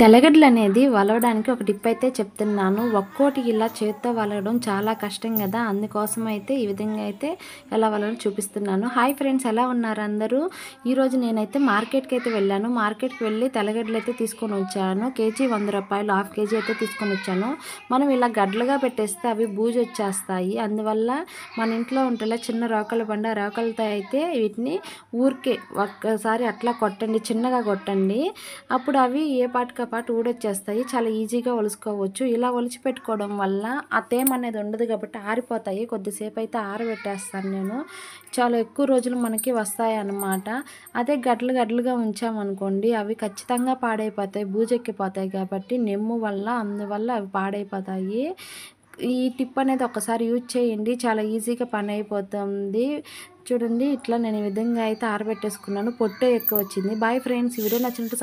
తెల్లగడ్డలు అనేది వలవడానికి ఒక టిప్ అయితే చెప్తున్నాను. ఒక్కోటి ఇలా చేత్తో వలవడం చాలా కష్టం కదా! అందుకోసం అయితే ఈ విధంగా అయితే ఎలా వలవాలో చూపిస్తున్నాను. హాయ్ ఫ్రెండ్స్, ఎలా ఉన్నారు అందరూ? ఈరోజు నేనైతే మార్కెట్‌కి అయితే వెళ్ళాను. మార్కెట్‌కి వెళ్ళి తెల్లగడ్డలు అయితే తీసుకొని వచ్చాను. కేజీ రూ. 100, హాఫ్ కేజీ అయితే తీసుకొని వచ్చాను. మనం ఇలా గడ్డలుగా పెట్టేస్తే అవి బూజొచ్చేస్తాయి. అందువల్ల మన ఇంట్లో ఉంటేలా చిన్న రోకల బండ, ఆ రోకలతో అయితే వీటిని ఊరికే ఒక్కసారి అట్లా కొట్టండి, చిన్నగా కొట్టండి. అప్పుడు అవి ఏ పాటుకి పాటు ఊడొచ్చేస్తాయి. చాలా ఈజీగా ఒలుసుకోవచ్చు. ఇలా ఒలిచి పెట్టుకోవడం వల్ల ఆ తేమ అనేది ఉండదు కాబట్టి ఆరిపోతాయి. కొద్దిసేపు అయితే ఆరబెట్టేస్తాను నేను. చాలా ఎక్కువ రోజులు మనకి వస్తాయన్నమాట. అదే గడ్డలు గడ్డలుగా ఉంచామనుకోండి అవి ఖచ్చితంగా పాడైపోతాయి. బూజెక్కిపోతాయి కాబట్టి అందువల్ల అవి పాడైపోతాయి. ఈ టిప్ అనేది ఒక్కసారి యూజ్ చేయండి. చాలా ఈజీగా పని అయిపోతుంది. చూడండి, ఇట్లా నేను ఈ విధంగా అయితే ఆరబెట్టేసుకున్నాను. పొట్టే ఎక్కువ వచ్చింది. బాయ్ ఫ్రెండ్స్, ఈ వీడియో నచ్చినట్టు